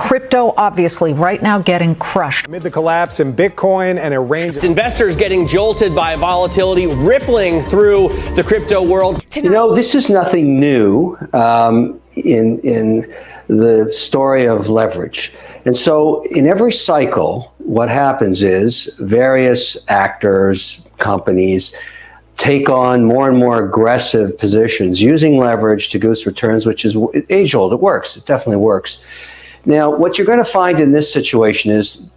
Crypto, obviously, right now getting crushed. Amid the collapse in Bitcoin and a range of investors getting jolted by volatility rippling through the crypto world. You know, this is nothing new in the story of leverage. And so in every cycle, what happens is various actors, companies, take on more and more aggressive positions using leverage to goose returns, which is age-old. It works. It definitely works. Now, what you're going to find in this situation is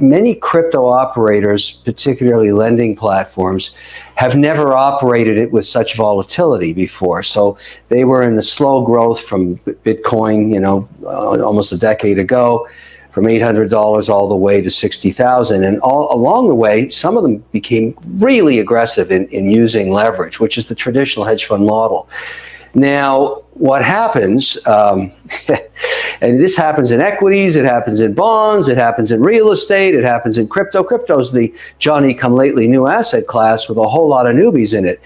many crypto operators, particularly lending platforms, have never operated it with such volatility before. So they were in the slow growth from Bitcoin, you know, almost a decade ago, from $800 all the way to $60,000. And all along the way, some of them became really aggressive in using leverage, which is the traditional hedge fund model. Now, what happens, and this happens in equities, it happens in bonds, it happens in real estate, it happens in crypto. Crypto is the Johnny-come-lately new asset class with a whole lot of newbies in it.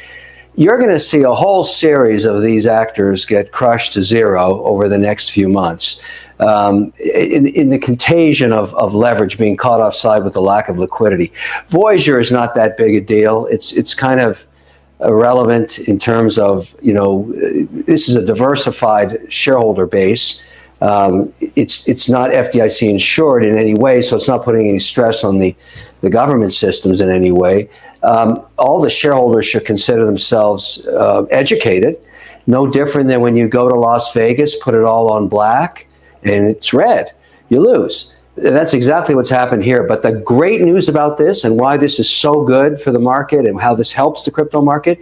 You're going to see a whole series of these actors get crushed to zero over the next few months. In the contagion of leverage being caught offside with the lack of liquidity. Voyager is not that big a deal. It's kind of irrelevant in terms of, you know, this is a diversified shareholder base. It's not FDIC insured in any way, so it's not putting any stress on the government systems in any way. All the shareholders should consider themselves educated, no different than when you go to Las Vegas, put it all on black, and it's red, you lose. And that's exactly what's happened here. But the great news about this and why this is so good for the market and how this helps the crypto market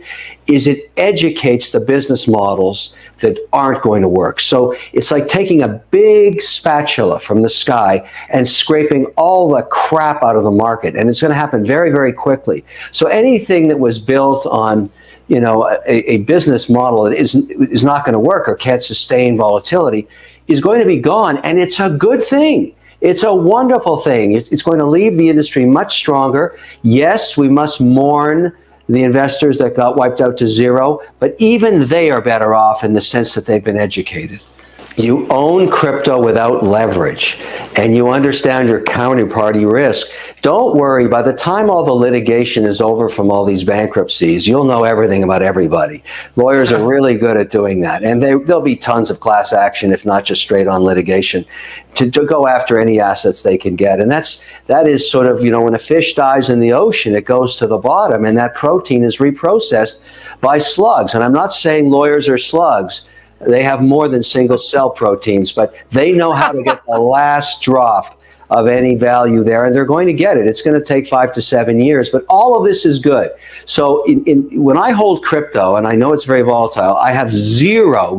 is it educates the business models that aren't going to work. So it's like taking a big spatula from the sky and scraping all the crap out of the market. And it's going to happen very, very quickly. So anything that was built on, you know, a business model that is not going to work or can't sustain volatility is going to be gone. And it's a good thing. It's a wonderful thing. It's going to leave the industry much stronger. Yes, we must mourn the investors that got wiped out to zero, but even they are better off in the sense that they've been educated. You own crypto without leverage, and you understand your counterparty risk. Don't worry, by the time all the litigation is over from all these bankruptcies, you'll know everything about everybody. Lawyers are really good at doing that, and there'll be tons of class action, if not just straight on litigation, to go after any assets they can get. And that is sort of, you know, when a fish dies in the ocean, it goes to the bottom, and that protein is reprocessed by slugs. And I'm not saying lawyers are slugs. They have more than single cell proteins, but they know how to get the last drop of any value there, and they're going to get it. It's going to take 5 to 7 years, but all of this is good. So when I hold crypto, and I know it's very volatile, I have zero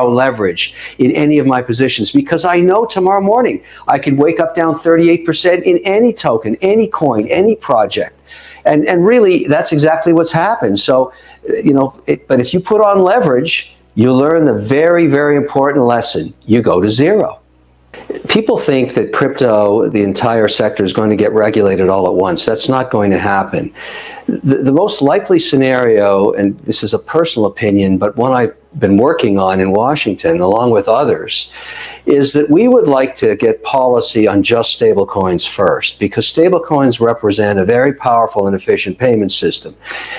leverage in any of my positions because I know tomorrow morning I could wake up down 38% in any token, any coin, any project. And really, that's exactly what's happened. So, you know, but if you put on leverage, you learn the very, very important lesson. You go to zero. People think that crypto, the entire sector, is going to get regulated all at once. That's not going to happen. The most likely scenario, and this is a personal opinion, but one I've been working on in Washington, along with others, is that we would like to get policy on just stablecoins first, because stablecoins represent a very powerful and efficient payment system.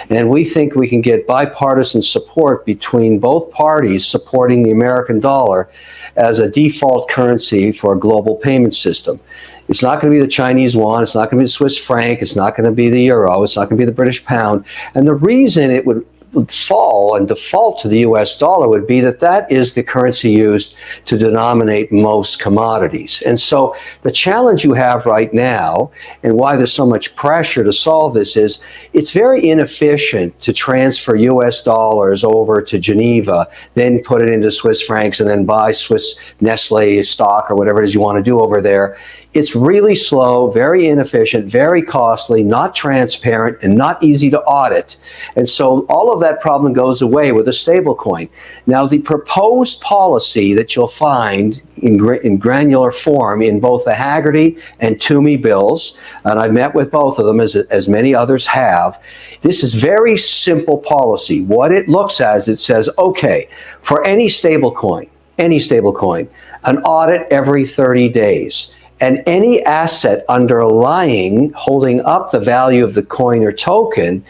And we think we can get bipartisan support between both parties supporting the American dollar as a default currency for a global payment system. It's not going to be the Chinese yuan, it's not going to be the Swiss franc, it's not going to be the euro, it's not going to be the British pound. And the reason it would fall and default to the US dollar would be that is the currency used to denominate most commodities. And so the challenge you have right now, and why there's so much pressure to solve this, is it's very inefficient to transfer US dollars over to Geneva, then put it into Swiss francs, and then buy Swiss Nestle stock or whatever it is you want to do over there. It's really slow, very inefficient, very costly, not transparent, and not easy to audit. And so all of that problem goes away with a stablecoin. Now, the proposed policy that you'll find in granular form in both the Haggerty and Toomey bills, and I've met with both of them, as many others have, this is very simple policy. What it looks as, it says, okay, for any stablecoin, any stablecoin, an audit every 30 days. And any asset underlying, holding up the value of the coin or token,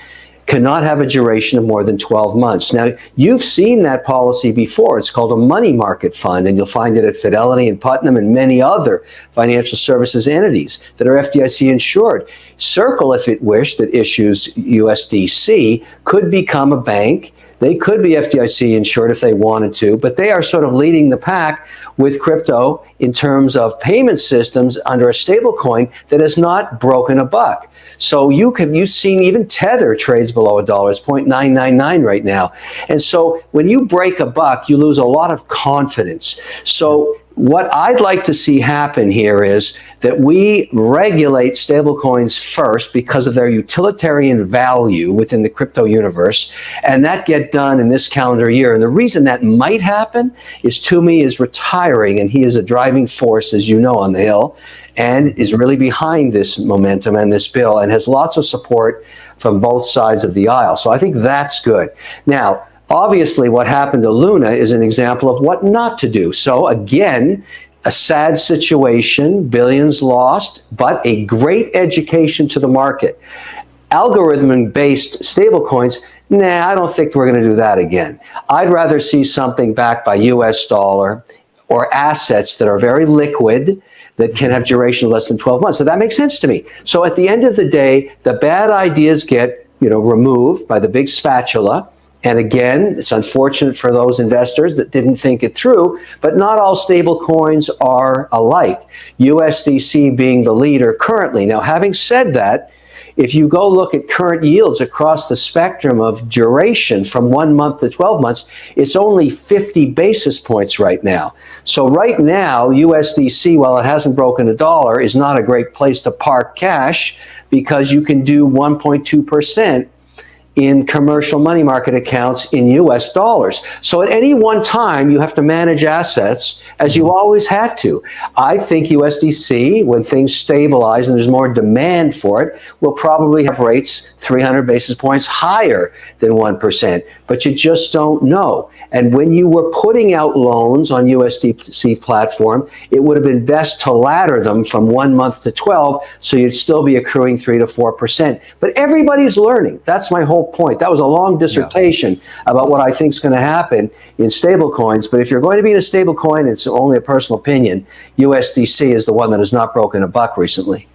cannot have a duration of more than 12 months. Now, you've seen that policy before. It's called a money market fund, and you'll find it at Fidelity and Putnam and many other financial services entities that are FDIC insured. Circle, if it wished, that issues USDC, could become a bank. They could be FDIC insured if they wanted to, but they are sort of leading the pack with crypto in terms of payment systems under a stablecoin that has not broken a buck. So you've seen even Tether trades below $1, it's 0.999 right now. And so when you break a buck, you lose a lot of confidence. So what I'd like to see happen here is that we regulate stablecoins first because of their utilitarian value within the crypto universe, and that get done in this calendar year. And the reason that might happen is Toomey is retiring, and he is a driving force, as you know, on the Hill, and is really behind this momentum and this bill, and has lots of support from both sides of the aisle. So I think that's good. Now, obviously, what happened to Luna is an example of what not to do. So again, a sad situation, billions lost, but a great education to the market. Algorithm-based stablecoins, nah, I don't think we're going to do that again. I'd rather see something backed by US dollar or assets that are very liquid, that can have duration of less than 12 months. So that makes sense to me. So at the end of the day, the bad ideas get, removed by the big spatula. And again, it's unfortunate for those investors that didn't think it through, but not all stable coins are alike, USDC being the leader currently. Now, having said that, if you go look at current yields across the spectrum of duration from 1 month to 12 months, it's only 50 basis points right now. So right now, USDC, while it hasn't broken $1, is not a great place to park cash because you can do 1.2% in commercial money market accounts in US dollars. So at any one time, you have to manage assets as you always had to. I think USDC, when things stabilize and there's more demand for it, will probably have rates 300 basis points higher than 1%, but you just don't know. And when you were putting out loans on USDC platform, it would have been best to ladder them from 1 month to 12, so you'd still be accruing 3 to 4%. But everybody's learning. That's my whole point. That was a long dissertation about what I think is going to happen in stable coins. But if you're going to be in a stable coin, it's only a personal opinion, USDC is the one that has not broken a buck recently.